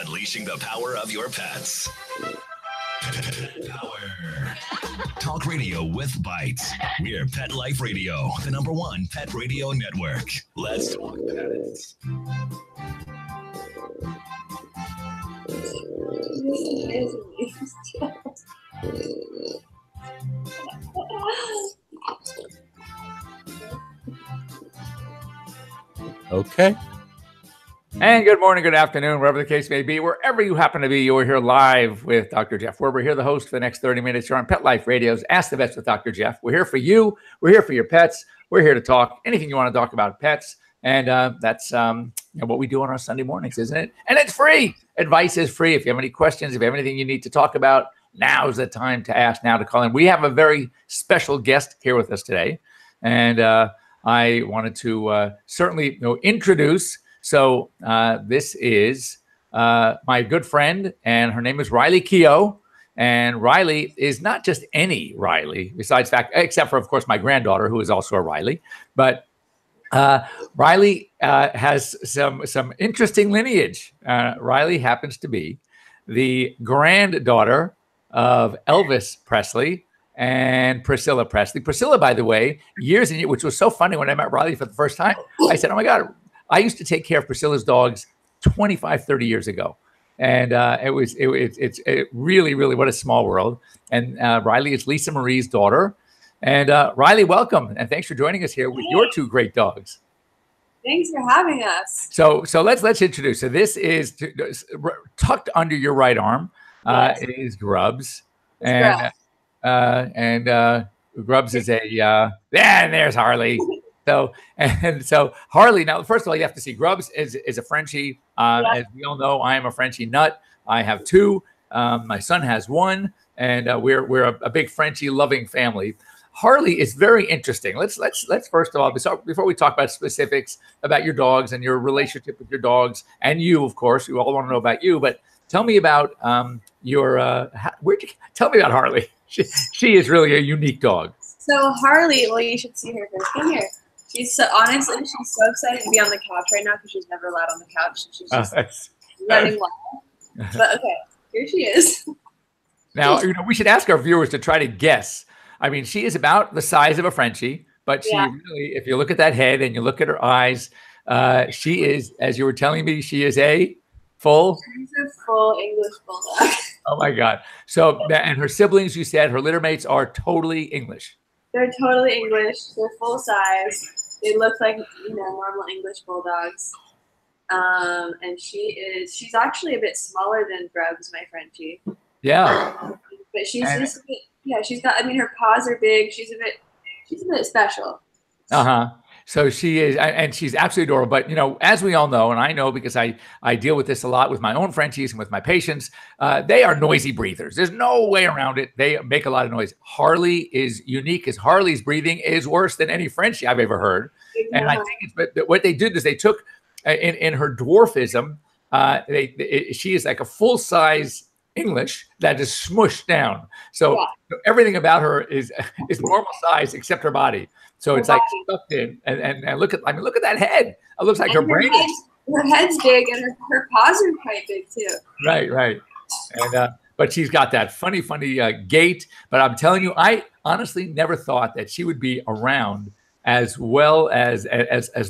Unleashing the power of your pets. Power. Talk radio with bites. We're Pet Life Radio, the #1 pet radio network. Let's talk pets. Okay. And good morning, good afternoon, wherever the case may be, wherever you happen to be, you're here live with Dr. Jeff Werber, here the host for the next 30 minutes. You're on Pet Life Radio's Ask the Vets with Dr. Jeff. We're here for you. We're here for your pets. We're here to talk anything you want to talk about pets. And that's what we do on our Sunday mornings, isn't it? And it's free. Advice is free. If you have any questions, if you have anything you need to talk about, now's the time to ask, now to call in. We have a very special guest here with us today. And I wanted to certainly introduce. So this is my good friend, and her name is Riley Keough. And Riley is not just any Riley, except for, of course, my granddaughter, who is also a Riley. But Riley has some interesting lineage. Riley happens to be the granddaughter of Elvis Presley and Priscilla Presley. Priscilla, by the way, years and years, which was so funny when I met Riley for the first time. I said, oh my God, I used to take care of Priscilla's dogs 25, 30 years ago. And it's really, really, what a small world. And Riley is Lisa Marie's daughter. And Riley, welcome. And thanks for joining us here with your two great dogs. Thanks for having us. So let's introduce. So this is tucked under your right arm. Yes. Is Grubs. And Grubs is and there's Harley. So Harley, now, first of all, you have to see Grubs is a Frenchie. As we all know, I am a Frenchie nut. I have two. My son has one, and we're a big Frenchie loving family. Harley is very interesting. Let's first of all, before we talk about specifics about your dogs and your relationship with your dogs, and you, of course, we all want to know about you. But tell me about tell me about Harley. She is really a unique dog. So Harley, well, you should see her first. Come here. She's so excited to be on the couch right now because she's never allowed on the couch. She's just running wild. But okay, here she is. Now, we should ask our viewers to try to guess. I mean, she is about the size of a Frenchie, but she really, if you look at that head and you look at her eyes, she is, as you were telling me, she is a full? She's a full English bulldog. Oh my God. So, and her siblings, you said, her litter mates are totally English. They're totally English. They're full size. They look like, normal English bulldogs. And she's actually a bit smaller than Grubs, my Frenchie. Yeah. But she's just a bit, she's got, her paws are big. She's a bit special. Uh-huh. So she is, and she's absolutely adorable. But, as we all know, and I know because I deal with this a lot with my own Frenchies and with my patients, they are noisy breathers. There's no way around it. They make a lot of noise. Harley is unique because Harley's breathing is worse than any Frenchie I've ever heard. Yeah. And I think what they did is they took, in her dwarfism, she is like a full-size English that is smushed down. So everything about her is normal size except her body. So it's like stuffed in, and look at that head. It looks like her brain her head's big, and her paws are quite big too. Right. And but she's got that funny gait. But I'm telling you, I honestly never thought that she would be around as well as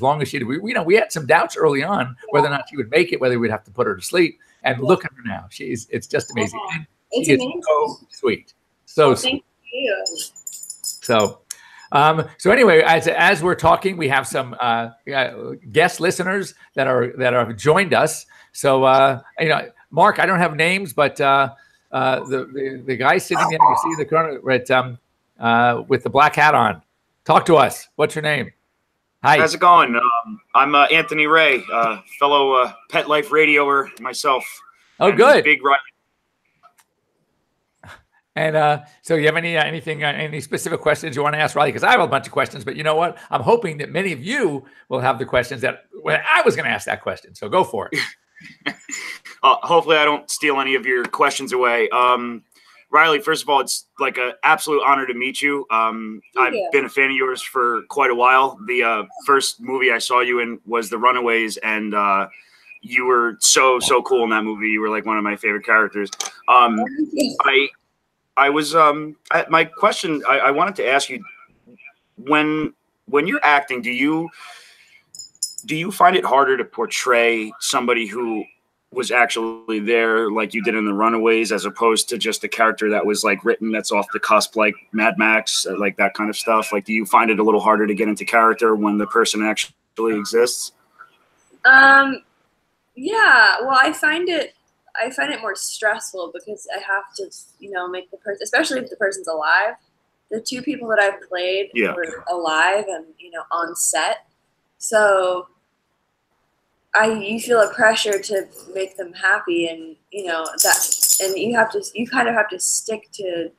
long as she did. We had some doubts early on whether or not she would make it, whether we'd have to put her to sleep. And look at her now; it's just amazing. And it's amazing. So sweet, so thank you. So anyway, as we're talking, we have some guest listeners that have joined us. So Mark, I don't have names, but the guy sitting there, you see the corner with the black hat on. Talk to us. What's your name? Hi. How's it going? I'm Anthony Ray, fellow Pet Life radioer myself. Oh, good. Big Riley. And so you have any specific questions you want to ask Riley? Because I have a bunch of questions, but you know what? I'm hoping that many of you will have the questions that I was going to ask that question. So go for it. Hopefully I don't steal any of your questions away. Riley, first of all, it's like an absolute honor to meet you. I've been a fan of yours for quite a while. The first movie I saw you in was The Runaways, and you were so cool in that movie. You were like one of my favorite characters. I was my question. I wanted to ask you, when you're acting, do you find it harder to portray somebody who was actually there like you did in The Runaways, as opposed to just a character that was like written that's off the cusp, like Mad Max, like that kind of stuff? Like, do you find it a little harder to get into character when the person actually exists? Yeah, well, I find it more stressful because I have to, make the person, especially if the person's alive. The two people that I've played were alive and, on set. So you feel a pressure to make them happy, and you kind of have to stick to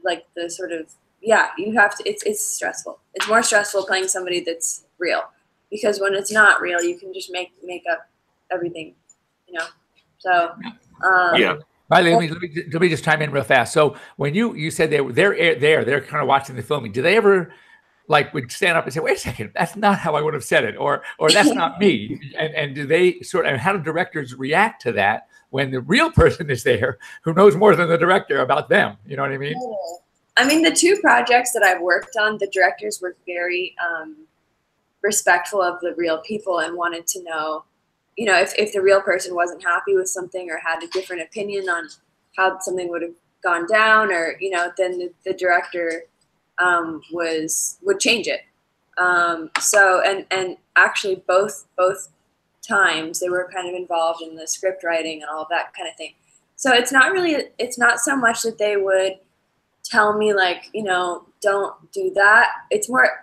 like the sort of, it's stressful. It's more stressful playing somebody that's real, because when it's not real, you can just make up everything, So Riley, let me just chime in real fast. So when you said they're kind of watching the filming, do they ever would stand up and say, "Wait a second, that's not how I would have said it," or "That's not me"? And do they how do directors react to that when the real person is there who knows more than the director about them? You know what I mean? I mean, the two projects that I've worked on, the directors were very respectful of the real people and wanted to know, if the real person wasn't happy with something or had a different opinion on how something would have gone down, or then the director would change it. So and actually both times they were kind of involved in the script writing and all of that kind of thing. So it's not so much that they would tell me like, don't do that. It's more,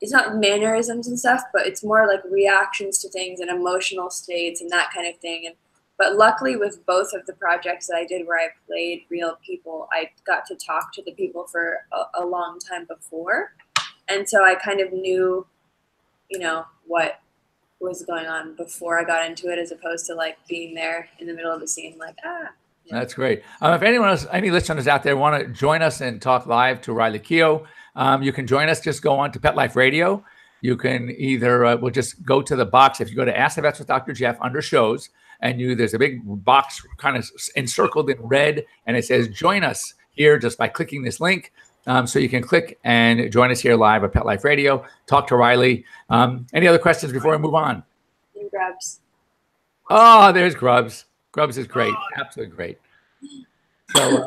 it's not mannerisms and stuff, but it's more like reactions to things and emotional states and that kind of thing. But luckily with both of the projects that I did where I played real people, I got to talk to the people for a long time before. And so I kind of knew, what was going on before I got into it, as opposed to like being there in the middle of the scene, like, That's great. If anyone else, any listeners out there want to join us and talk live to Riley Keough, you can join us. Just go on to Pet Life Radio. You can either, we'll just go to the box. If you go to Ask the Vets with Dr. Jeff under shows, and there's a big box kind of encircled in red, and it says join us here just by clicking this link. So you can click and join us here live at Pet Life Radio. Talk to Riley. Any other questions before we move on? And Grubs. Oh, there's Grubs. Grubs is great. Absolutely great. So,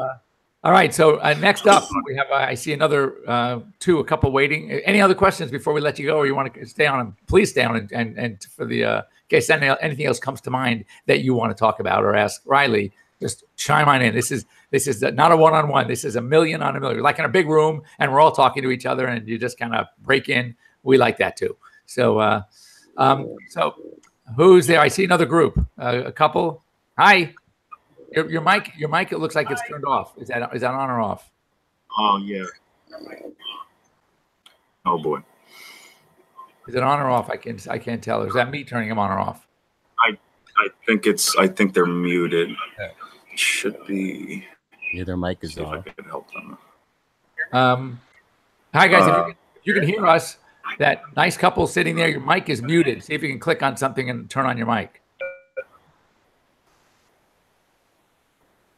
all right. So next up, we have, I see another a couple waiting. Any other questions before we let you go, or you want to stay on? Please stay on and for the, in case anything else comes to mind that you want to talk about or ask Riley, just chime on in. This is not a one-on-one. This is a million on a million. We're like in a big room and we're all talking to each other and you just kind of break in. We like that too. So, so who's there? I see another group, a couple. Hi. Your mic, it looks like it's turned off. Is that on or off? Oh yeah. Oh boy. Is it on or off? I can't tell. Is that me turning them on or off? I think they're muted. Okay. It should be. Yeah, their mic is off. If I could help them. Hi guys, if you can hear us, that nice couple sitting there, your mic is muted. See if you can click on something and turn on your mic.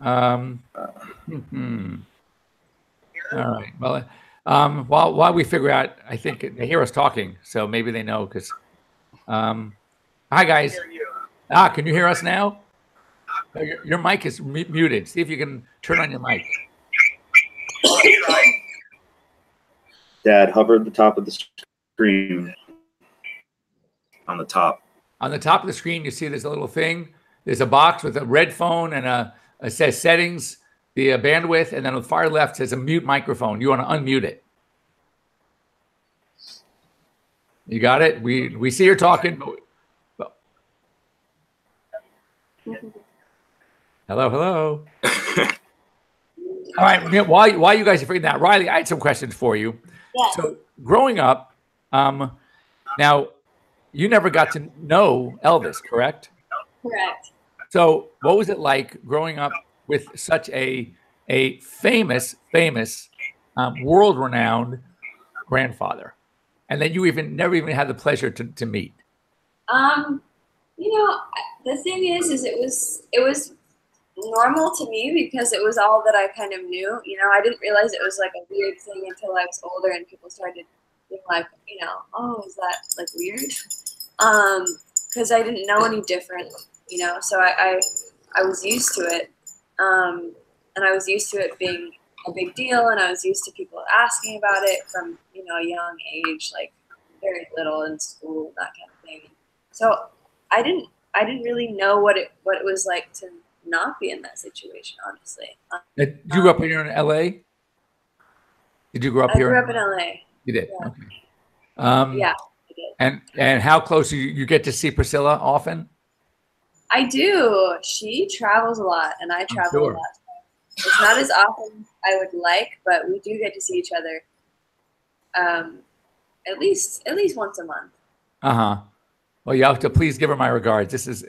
All right. Well, while we figure out, I think they hear us talking, so maybe they know. Because, hi guys. Can you hear us now? Your mic is muted. See if you can turn on your mic. Dad, hover at the top of the screen. On the top. On the top of the screen, you see there's a little thing. There's a box with a red phone and it says settings, the bandwidth, and then on the far left says a mute microphone. You want to unmute it. You got it? We see you're talking. But hello. All right. While you guys are figuring that out, Riley, I had some questions for you. Yes. So growing up, now you never got to know Elvis, correct? Correct. So what was it like growing up with such a a famous, world-renowned grandfather, and that you never even had the pleasure to meet? You know, the thing is it was normal to me because it was all that I kind of knew. You know, I didn't realize it was like a weird thing until I was older and people started being like, you know, oh, is that like weird? Because I didn't know any different, you know, so I was used to it. And I was used to it being a big deal, and I was used to people asking about it from, you know, a young age, like very little in school, that kind of thing. So I didn't really know what it was like to not be in that situation, honestly. Did you grow up here in LA? Did you grow up here? I grew up in LA. You did? Yeah. Okay. Yeah, I did. And how close you get to see Priscilla often? I do. She travels a lot, and I travel a lot. It's not as often I would like, but we do get to see each other at least once a month. Uh-huh. Well, you have to please give her my regards. It's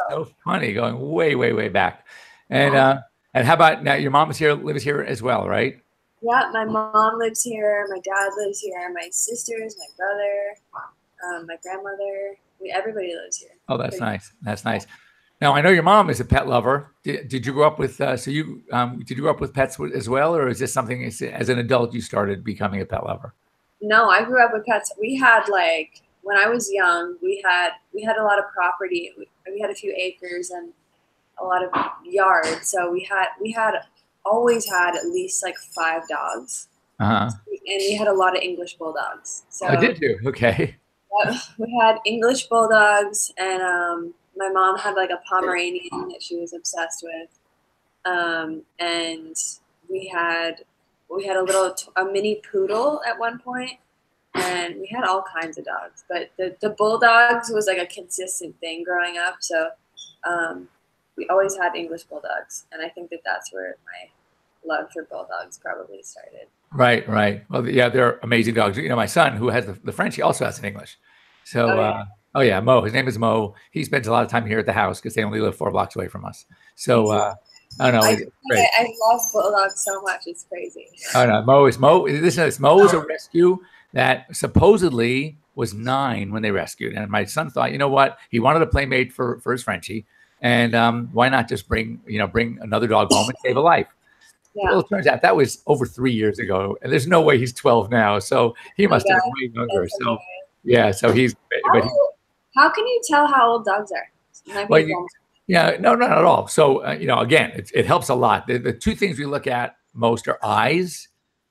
so funny going way back. And how about now? Your mom lives here as well, right? Yeah, my mom lives here. My dad lives here. My sisters, my brother, my grandmother. Everybody lives here. Oh, that's nice. That's nice. Now I know your mom is a pet lover. Did you grow up with? Did you grow up with pets as well, or is this something as an adult you started becoming a pet lover? No, I grew up with pets. We had when I was young, we had a lot of property. We had a few acres and a lot of yards. So we had always had at least 5 dogs. Uh-huh. And we had a lot of English bulldogs. So I did too. Okay. We had English bulldogs, and my mom had a Pomeranian that she was obsessed with. And we had a mini poodle at one point. And we had all kinds of dogs, but the bulldogs was a consistent thing growing up. So we always had English bulldogs, and I think that's where my love for bulldogs probably started. Right. Well, yeah, they're amazing dogs. You know, my son, who has the French, he also has an English. So, Mo. His name is Mo. He spends a lot of time here at the house because they only live 4 blocks away from us. So, I don't know. I love bulldogs so much; it's crazy. Oh no, Mo. Listen to this. Mo is a rescue that supposedly was 9 when they rescued. And my son thought, you know what? He wanted a playmate for his Frenchie. And why not just bring another dog home and save a life? Yeah. Well, it turns out that was over 3 years ago. And there's no way he's 12 now. So he must have been way younger. So, yeah. So how can you tell how old dogs are? No, not at all. So, again, it helps a lot. The 2 things we look at most are eyes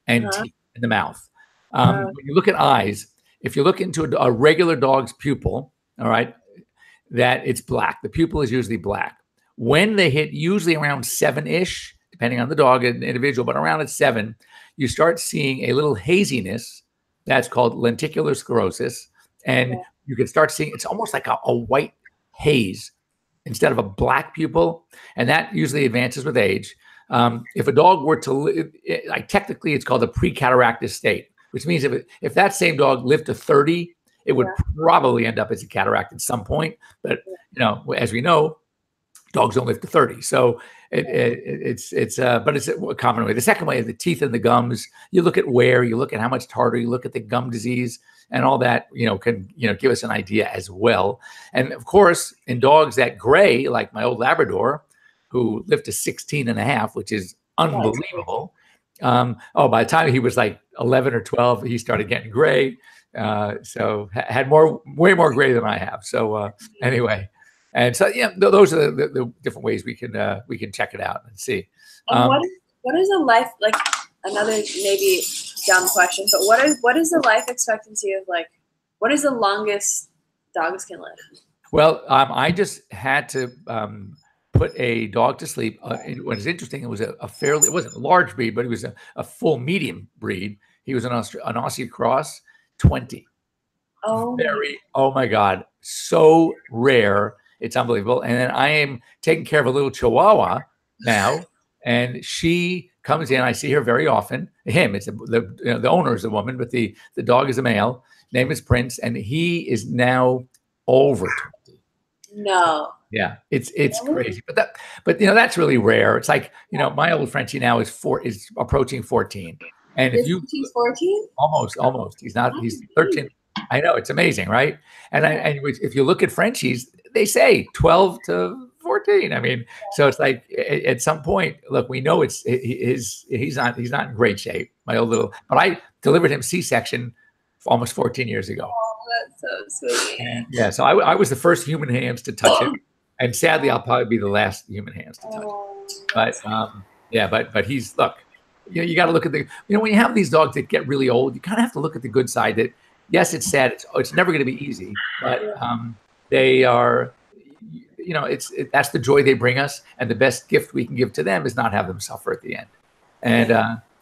and teeth in the mouth. When you look at eyes, if you look into a regular dog's pupil, all right, that it's black. The pupil is usually black. When they hit usually around 7-ish, depending on the dog and individual, but around at 7, you start seeing a little haziness. That's called lenticular sclerosis. And you can start seeing, it's almost like a white haze instead of a black pupil. And that usually advances with age. If a dog were to, technically it's called a pre-cataractus state, which means if that same dog lived to 30, it would probably end up as a cataract at some point. But, as we know, dogs don't live to 30. So it's a common way. The second way is the teeth and the gums. You look at wear, you look at how much tartar, you look at the gum disease, and all that, can give us an idea as well. And of course, in dogs that gray, like my old Labrador, who lived to 16 and a half, which is unbelievable. By the time he was 11 or 12, he started getting gray. So had way more gray than I have. So anyway, and so those are the different ways we can check it out and see. And what is a life like? Another maybe dumb question, but what is the life expectancy of what is the longest dogs can live? Well, I just had to put a dog to sleep. What is interesting, it was it wasn't a large breed, but it was a full medium breed. He was an Aussie cross, 20. Oh my God. So rare. It's unbelievable. And then I am taking care of a little Chihuahua now, and she comes in. I see her very often. It's the owner is a woman, but the dog is a male. Name is Prince, and he is now over 20. No. Yeah, it's crazy, but that's really rare. It's like my old Frenchie now is approaching 14, and if he's 14, almost he's 13. I know, it's amazing, right? And if you look at Frenchies, they say 12 to 14. I mean, so it's like at some point, look, we know he's not in great shape. My old little, but I delivered him C-section almost 14 years ago. Oh, that's so sweet. And yeah, so I was the first human hands to touch him, and sadly, I'll probably be the last human hands to touch him. But he's look. You got to look at when you have these dogs that get really old, you kind of have to look at the good side. That yes, it's sad. It's never going to be easy, but they are. That's the joy they bring us, and the best gift we can give to them is not have them suffer at the end.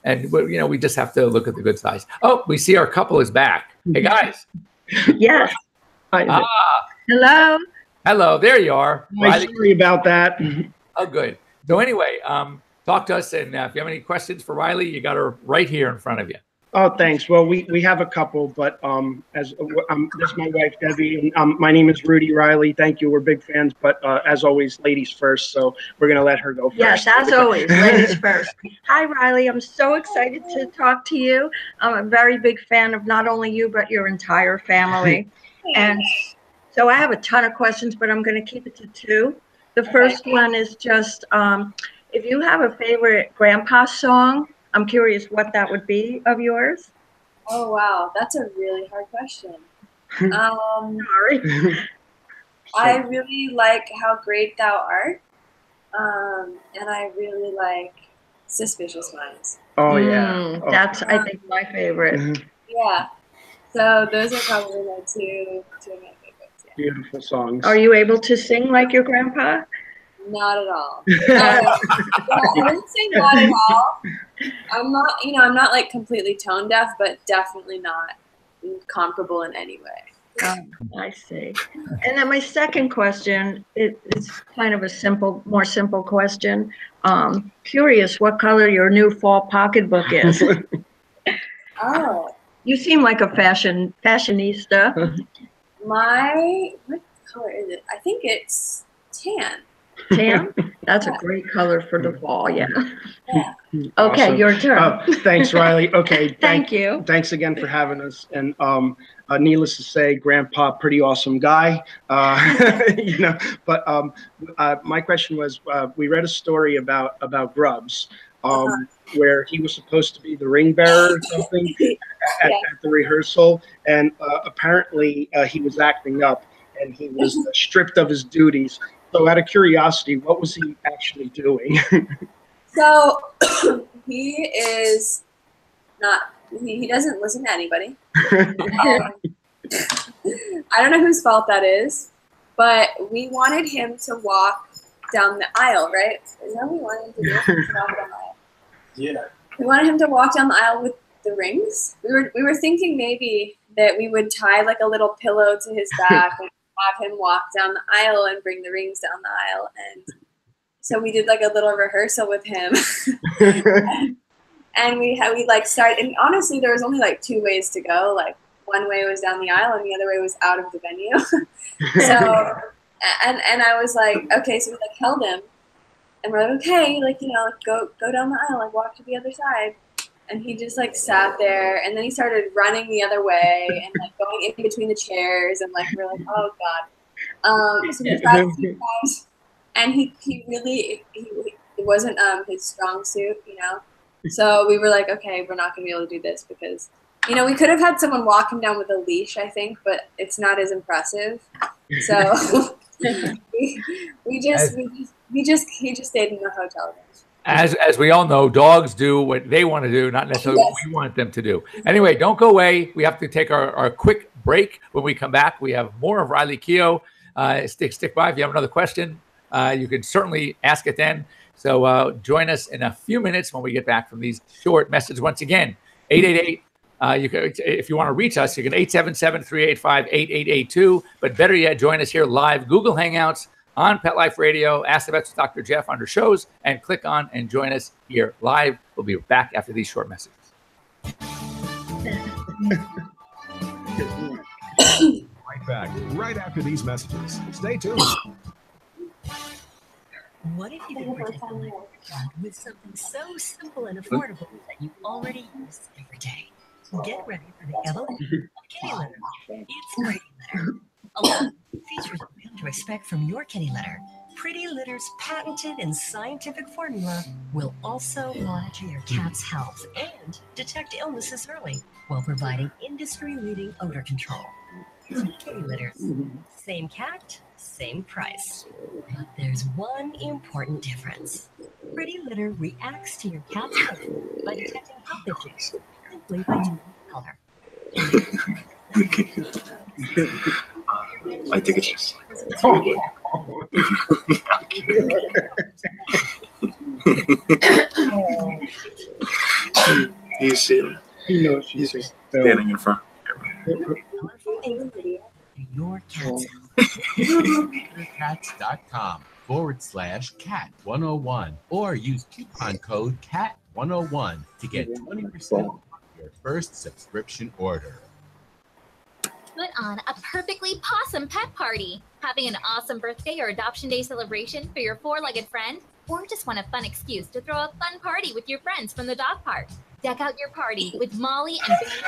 And we just have to look at the good sides. Oh, we see our couple is back. Hey guys. Yes. Hello. Hello. There you are. Sorry about that. Oh, good. So anyway, talk to us, and if you have any questions for Riley, you got her right here in front of you. Oh, thanks. Well, we have a couple, but this is my wife Debbie, and my name is Rudy Riley. Thank you. We're big fans, but as always, ladies first. So we're gonna let her go first. Yes, as always, ladies first. Hi, Riley. I'm so excited to talk to you. I'm a very big fan of not only you but your entire family, and so I have a ton of questions, but I'm going to keep it to two. The first one is just if you have a favorite grandpa song. I'm curious what that would be of yours. Oh, wow. That's a really hard question. Sorry. I really like How Great Thou Art. And I really like Suspicious Minds. Oh, yeah. That's, I think, my favorite. Yeah. So those are probably my two of my favorites. Yeah. Beautiful songs. Are you able to sing like your grandpa? Not at all. I wouldn't say not at all. I'm not like completely tone deaf, but definitely not comparable in any way. I see. And then my second question is kind of a more simple question. Curious what color your new fall pocketbook is. Oh. You seem like a fashionista. What color is it? I think it's tan. Tan? That's a great color for the fall, yeah. Okay, Awesome. Your turn. Thanks, Riley. Okay. Thank you. Thanks again for having us. And needless to say, Grandpa, pretty awesome guy. But my question was, we read a story about Grubbs, where he was supposed to be the ring bearer or something at the rehearsal, and apparently he was acting up, and he was stripped of his duties. So out of curiosity, what was he actually doing? So he is not, he doesn't listen to anybody. I don't know whose fault that is, but we wanted him to walk down the aisle, right? Is that what we wanted him to do? Walk down the aisle. Yeah. We wanted him to walk down the aisle with the rings. We were thinking maybe that we would tie like a little pillow to his back and have him walk down the aisle and bring the rings down the aisle. And so we did like a little rehearsal with him. And we like started, and honestly there was only like two ways to go. Like one way was down the aisle and the other way was out of the venue. So and I was like, okay, so we like held him and we're like, okay, like, go down the aisle, like walk to the other side. And he just like sat there, and then he started running the other way and like going in between the chairs, and like we're like, oh god. So we tried a few times, and he really it wasn't his strong suit, So we were like, okay, we're not gonna be able to do this because we could have had someone walk him down with a leash, I think, but it's not as impressive. So he just stayed in the hotel room. As we all know, dogs do what they want to do, not necessarily what we want them to do. Anyway, don't go away. We have to take our quick break. When we come back, we have more of Riley Keough. Stick by. If you have another question, you can certainly ask it then. So join us in a few minutes when we get back from these short messages. Once again, 888. If you want to reach us, you can 877-385-8882. But better yet, join us here live, Google Hangouts, on Pet Life Radio. Ask the Vets with Dr. Jeff under shows and click on and join us here live. We'll be back after these short messages. Right back, right after these messages. Stay tuned. What if you could protect the life of your cat with something so simple and affordable that you already use every day? Get ready for the evolution of kitty litter. It's Pretty Litter. Along with features you've come to expect from your kitty litter, Pretty Litter's patented and scientific formula will also monitor your cat's health and detect illnesses early while providing industry-leading odor control. Kitty litters. Same cat, same price. But there's one important difference. Pretty Litter reacts to your cat's health by detecting health issues simply by changing color. I think it's just. You see him? He knows she's Standing in front. Your cat's Cats.com/cat101 or use coupon code CAT101 to get 20% off your first subscription order. Put on a perfectly possum pet party. Having an awesome birthday or adoption day celebration for your four-legged friend? Or just want a fun excuse to throw a fun party with your friends from the dog park? Deck out your party with Molly and Bandit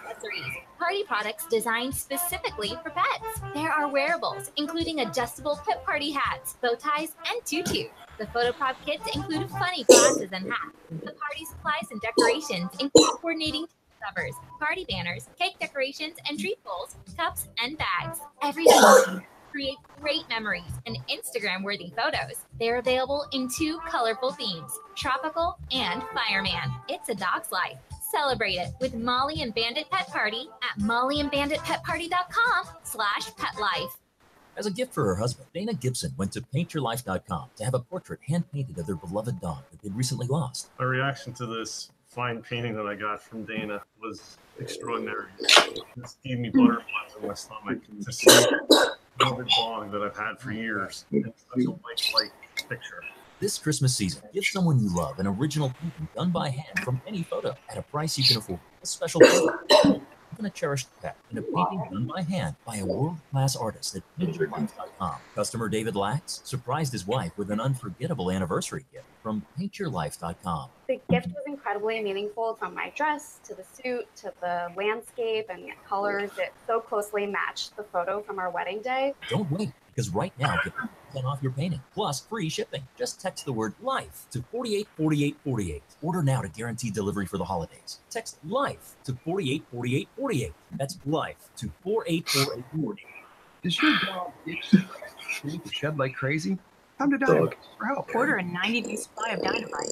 accessories. Party products designed specifically for pets. There are wearables, including adjustable pet party hats, bow ties, and tutus. The photo prop kits include funny glasses and hats. The party supplies and decorations include coordinating covers, party banners, cake decorations, and treat bowls, cups, and bags. Everything create great memories and Instagram-worthy photos. They're available in 2 colorful themes, tropical and fireman. It's a dog's life. Celebrate it with Molly and Bandit Pet Party at mollyandbanditpetparty.com/petlife. As a gift for her husband, Dana Gibson went to paintyourlife.com to have a portrait hand-painted of their beloved dog that they'd recently lost. My reaction to this fine painting that I got from Dana was extraordinary. This gave me butterflies in my stomach to see a beloved dog that I've had for years in such a lifelike picture. This Christmas season, give someone you love an original painting done by hand from any photo at a price you can afford. A special present, even a cherished pet, in a painting done by hand by a world-class artist at paintyourlife.com. Customer David Lax surprised his wife with an unforgettable anniversary gift from paintyourlife.com. The gift was incredibly meaningful, from my dress to the suit to the landscape and the colors. It so closely matched the photo from our wedding day. Don't wait, because right now, get 10% off your painting, plus free shipping. Just text the word LIFE to 484848. Order now to guarantee delivery for the holidays. Text LIFE to 484848. That's LIFE to 484848. Does your dog itch to shed like crazy? Come to Dynamite for help. Order a 90-day supply of Dynamite.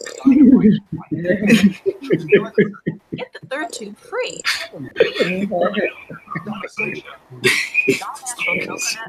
Get the third tube free. Coconut,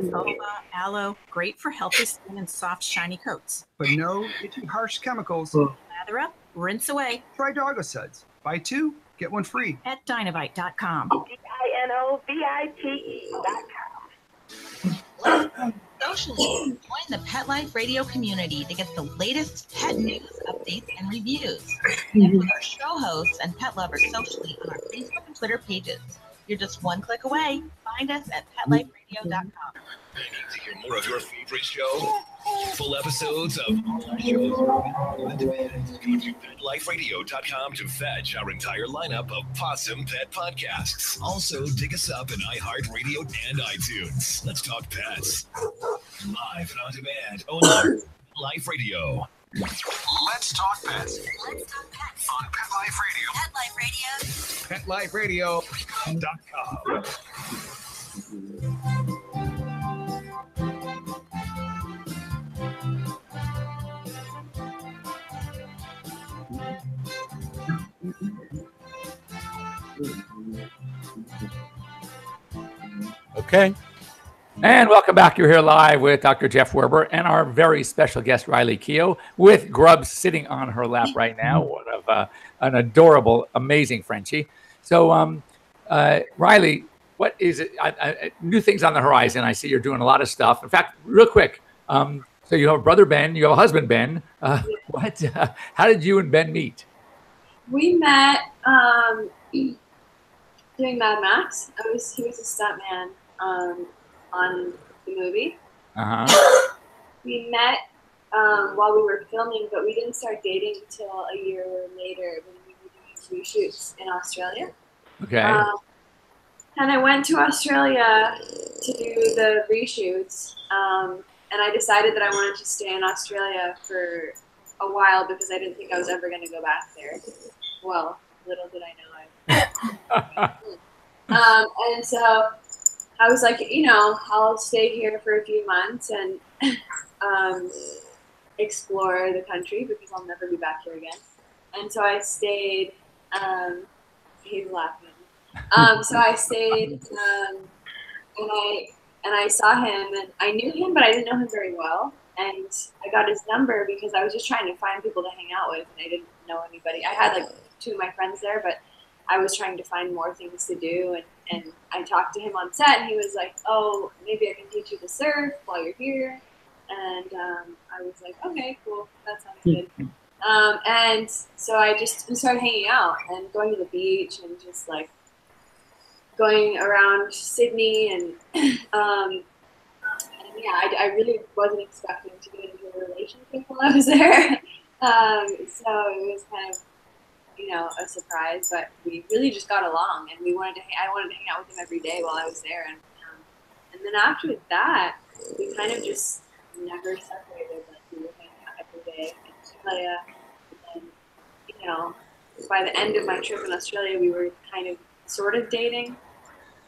boba, aloe, great for healthy skin and soft, shiny coats. But no itchy, harsh chemicals. Lather up, rinse away. Try Doggo Suds. Buy 2, get 1 free. At Dynamite.com. DINOVITE.com. Socially, join the Pet Life Radio community to get the latest pet news, updates, and reviews. Connect with our show hosts and pet lovers socially on our Facebook and Twitter pages. You're just one click away. Find us at PetLifeRadio.com. To hear more of your favorite show, full episodes of all our shows, go to PetLifeRadio.com to fetch our entire lineup of Possum Pet podcasts. Also, dig us up in iHeartRadio and iTunes. Let's talk pets. Live and on demand only Life Radio. Let's talk pets. Let's talk pets on Pet Life Radio. PetLifeRadio.com. Okay. And welcome back. You're here live with Dr. Jeff Werber and our very special guest, Riley Keough, with Grubs sitting on her lap right now. One of an adorable, amazing Frenchie. So, Riley, what is it? New things on the horizon. I see you're doing a lot of stuff. In fact, real quick, so you have a brother, Ben. You have a husband, Ben. How did you and Ben meet? We met doing Mad Max. He was a stuntman on the movie. Uh-huh. We met while we were filming, but we didn't start dating until a year later when we were doing reshoots in Australia. Okay. And I went to Australia to do the reshoots, and I decided that I wanted to stay in Australia for a while because I didn't think I was ever going to go back there. Well, little did I know and so I was like, you know, I'll stay here for a few months and explore the country because I'll never be back here again. And so I stayed. He's laughing. So I stayed, and I saw him, and I knew him, but I didn't know him very well. And I got his number because I was just trying to find people to hang out with, and I didn't know anybody. I had like 2 of my friends there, but I was trying to find more things to do. And I talked to him on set, and he was like, "Oh, maybe I can teach you to surf while you're here." And I was like, "Okay, cool, that sounds good." And so we started hanging out and going to the beach and just like going around Sydney and yeah, I really wasn't expecting to get into a relationship while I was there. So it was kind of, you know, a surprise, but we really just got along, and I wanted to hang out with him every day while I was there, and then after that, we kind of just never separated. Like we were hanging out every day in Australia, and then, you know, by the end of my trip in Australia, we were kind of sort of dating,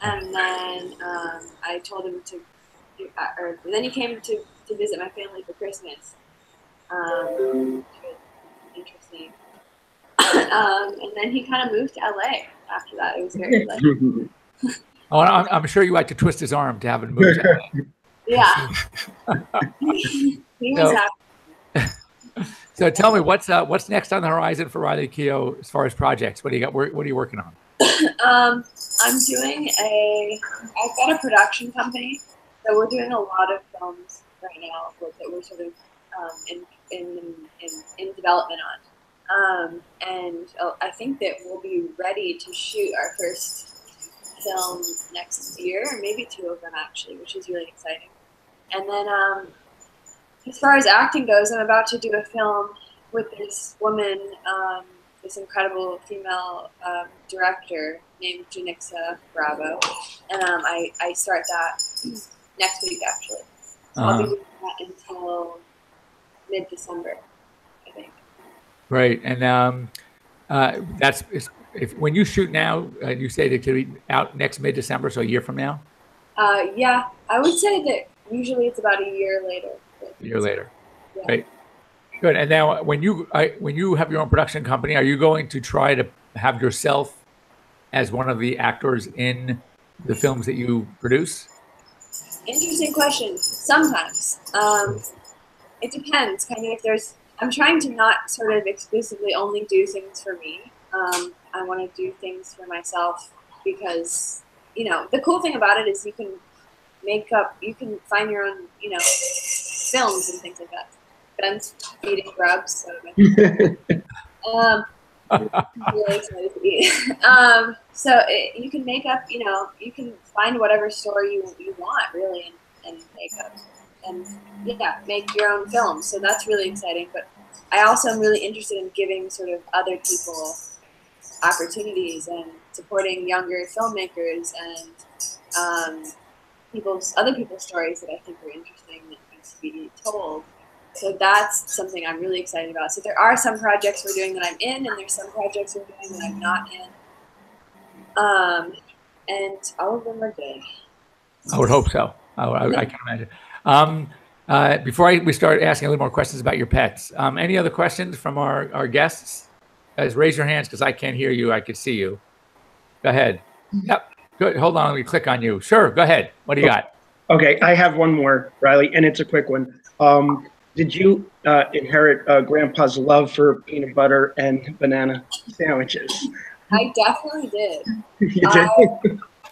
and then I told him to. Or then he came to visit my family for Christmas. Which was interesting. And then he kind of moved to LA after that. It was very like. Oh, I'm sure you had to twist his arm to have him move to LA. Yeah. He was happy. So tell me, what's next on the horizon for Riley Keough as far as projects? What do you got? What are you working on? I'm doing I've got a production company. So we're doing a lot of films right now that we're sort of in development on, and I think that we'll be ready to shoot our first film next year, or maybe 2 of them actually, which is really exciting. And then as far as acting goes, I'm about to do a film with this woman, this incredible female director named Janixa Bravo, and I start that next week, actually. So I'll be doing that until mid-December, I think. Right, and when you shoot now, you say that it could be out next mid-December, so a year from now. Yeah, I would say that usually it's about a year later. A year later, yeah. Right? Good. And now, when you have your own production company, are you going to try to have yourself as one of the actors in the films that you produce? Interesting question. Sometimes. It depends. Kind of I'm trying to not sort of exclusively only do things for me. I want to do things for myself because, you know, the cool thing about it is you can find your own, you know, films and things like that. Ben's eating grubs, so I'm really excited to eat. You can make up, you know, you can find whatever story you want, really, and make up. And, yeah, make your own films. So that's really exciting. But I also am really interested in giving sort of other people opportunities and supporting younger filmmakers and other people's stories that I think are interesting that need to be told. So that's something I'm really excited about. So there are some projects we're doing that I'm in, and there's some projects we're doing that I'm not in. And all of them are good. I would hope so. I can imagine. Before we start asking a little more questions about your pets, any other questions from our guests? Guys, raise your hands because I can't hear you. I can see you. Go ahead. Yep. Good. Hold on. Let me click on you. Sure. Go ahead. What do you got? Okay. I have one more, Riley, and it's a quick one. Did you inherit Grandpa's love for peanut butter and banana sandwiches? I definitely did. You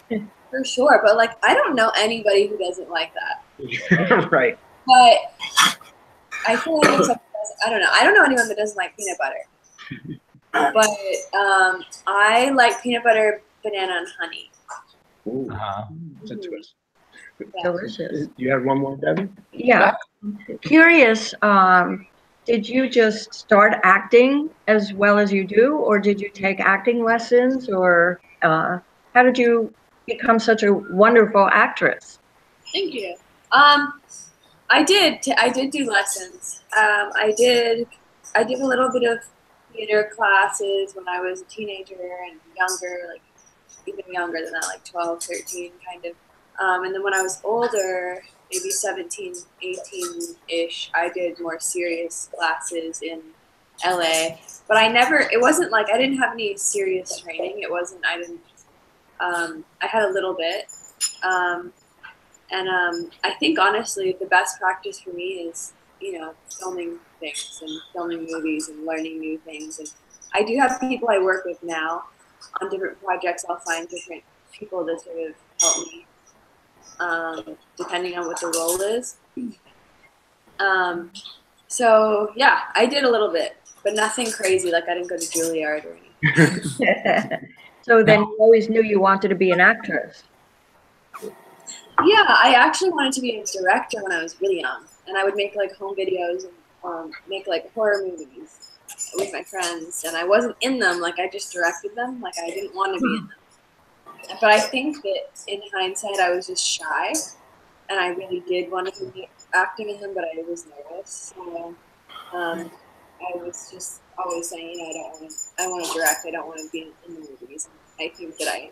did? For sure. But, like, I don't know anybody who doesn't like that. Right. But I feel like I don't know. I don't know anyone that doesn't like peanut butter. But I like peanut butter, banana, and honey. Ooh. That's a twist. delicious. You have one more, Debbie? Yeah. Curious, did you just start acting as well as you do, or did you take acting lessons, or how did you become such a wonderful actress? Thank you. I did do lessons. I did a little bit of theater classes when I was a teenager and younger, like even younger than that, like 12, 13 kind of. And then when I was older, maybe 17, 18-ish, I did more serious classes in LA. But it wasn't like, I didn't have any serious training. I had a little bit. I think honestly, the best practice for me is, filming things and filming movies and learning new things. And I do have people I work with now on different projects. I'll find different people to sort of help me, depending on what the role is. So yeah, I did a little bit, but nothing crazy. Like I didn't go to Juilliard or anything. So then you always knew you wanted to be an actress. Yeah, I actually wanted to be a director when I was really young, and I would make like home videos and make like horror movies with my friends, and I wasn't in them. Like I just directed them. Like I didn't want to be in them. But I think that in hindsight, I was just shy, and I really did want to be acting in them, but I was nervous. So I was just always saying, I want to direct. I don't want to be in the movies. And I think that I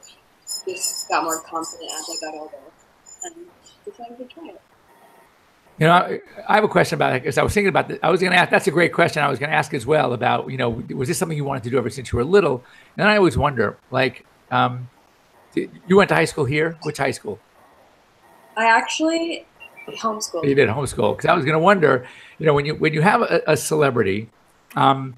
just got more confident as I got older. And decided to try it. I have a question about it because I was thinking about I was going to ask. That's a great question. I was going to ask as well about, was this something you wanted to do ever since you were little? And I always wonder, like, you went to high school here. Which high school? I actually homeschooled. You did homeschool, because I was going to wonder, when you have a celebrity, and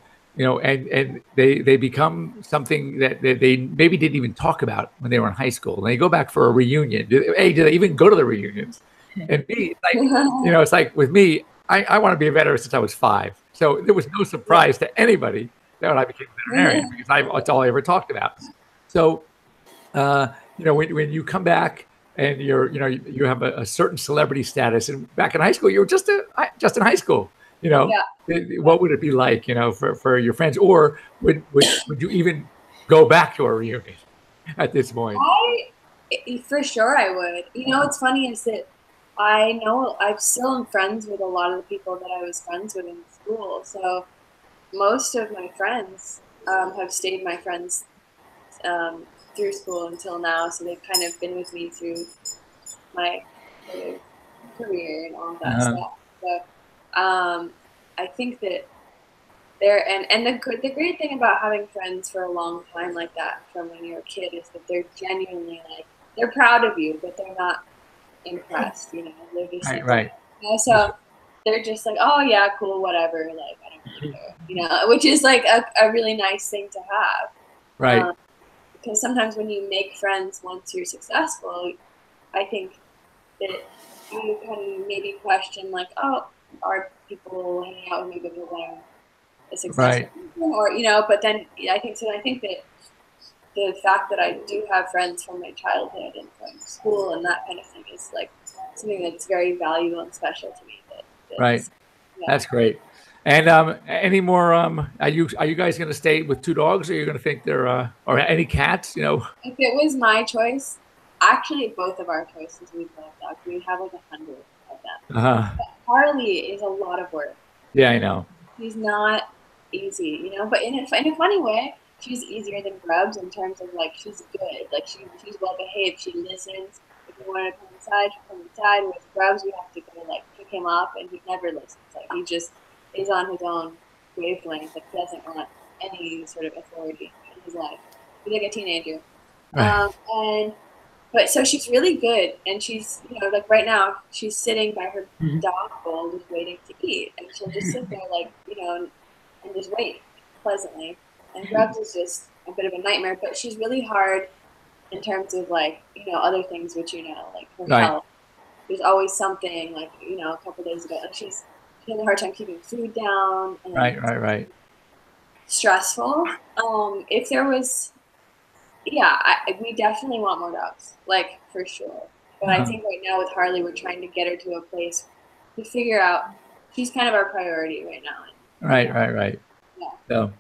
they become something that they maybe didn't even talk about when they were in high school, and they go back for a reunion. A, do they even go to the reunions? And B, like, it's like with me, I want to be a veteran since I was 5. So there was no surprise to anybody that when I became a veterinarian, because it's all I ever talked about. So, when you come back and you have a certain celebrity status, and back in high school, you were just in high school. What would it be like, for your friends, or would you even go back to a reunion at this point? For sure I would. What's funny is that I know I'm still friends with a lot of the people that I was friends with in school. So most of my friends have stayed my friends through school until now. So they've kind of been with me through my career and all that stuff. So I think that the great thing about having friends for a long time like that from when you're a kid is that they're genuinely they're proud of you, but they're not impressed, they're just right. So they're just like, oh yeah, cool, whatever, like I don't really care, which is like a really nice thing to have, right? Because sometimes when you make friends once you're successful, I think that you can maybe question like, oh, are people hanging out with me because I'm a successful person, or but then I think that the fact that I do have friends from my childhood and from school and that kind of thing is like something that's very valuable and special to me. Right. Yeah. That's great. And any more? Are you guys going to stay with 2 dogs, or are you going to think they're or any cats? If it was my choice, actually both of our choices, we'd love dogs. We have like 100 of them. But Harley is a lot of work. Yeah, I know. She's not easy, but in a funny way, she's easier than Grubs in terms of like she's good, like she's well behaved, she listens. If we want to come inside, she'll come inside. With Grubs, we have to go like pick him up, and he never listens. Like he just is on his own wavelength. Like he doesn't want any sort of authority in his life. He's like a teenager, but so she's really good, and she's like right now she's sitting by her dog bowl just waiting to eat, and she'll just sit there like and just wait pleasantly. And Grubs is just a bit of a nightmare, but she's really hard in terms of like, other things which like her health. There's always something like, a couple days ago, like she has a hard time keeping food down. And Right. Stressful. If there was, we definitely want more dogs, like for sure. But I think right now with Harley, we're trying to get her to a place to figure out. She's kind of our priority right now. Right. Yeah. So,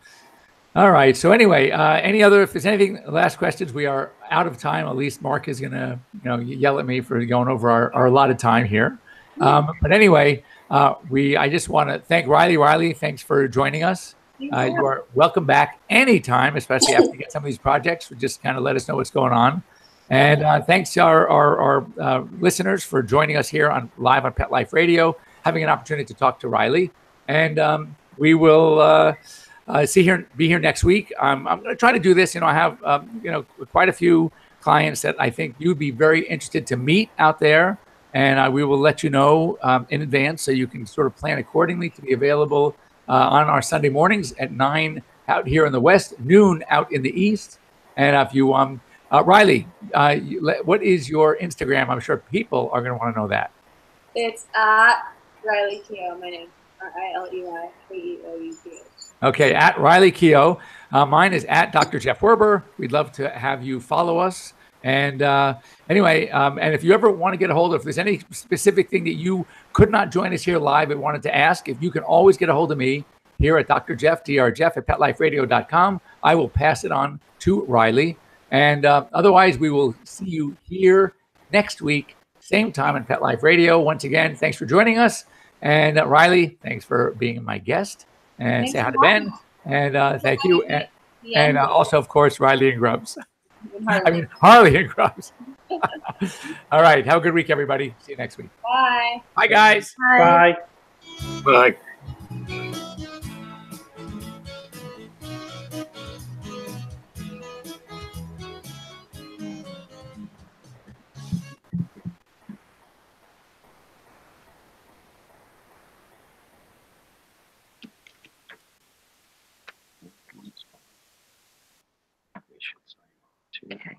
all right. So anyway, if there's anything, last questions, we are out of time. At least Mark is going to, yell at me for going over our allotted time here. But anyway, I just want to thank Riley. Riley, thanks for joining us. You are welcome back anytime, especially after you get some of these projects. Just kind of let us know what's going on. And thanks to our listeners for joining us here live on Pet Life Radio, having an opportunity to talk to Riley. And we will be here next week. I'm going to try to do this. I have quite a few clients that I think you'd be very interested to meet out there. And we will let you know in advance so you can sort of plan accordingly to be available on our Sunday mornings at 9 out here in the West, noon out in the East. And if you, Riley, what is your Instagram? I'm sure people are going to want to know that. It's at Riley Keough. My name, RILEYKEOUGH. Okay, at Riley Keough. Mine is at Dr. Jeff Werber. We'd love to have you follow us. And anyway, and if you ever want to get a hold of, if there's any specific thing that you could not join us here live and wanted to ask, if you can always get a hold of me here at Dr. Jeff, Jeff at PetLifeRadio.com. I will pass it on to Riley. And otherwise, we will see you here next week, same time on Pet Life Radio. Once again, thanks for joining us. And Riley, thanks for being my guest. And say hi to Ben. And thank you. And also, of course, Riley and Grubbs. Harley and Grubbs. All right. Have a good week, everybody. See you next week. Bye. Bye, guys. Bye. Bye. Okay.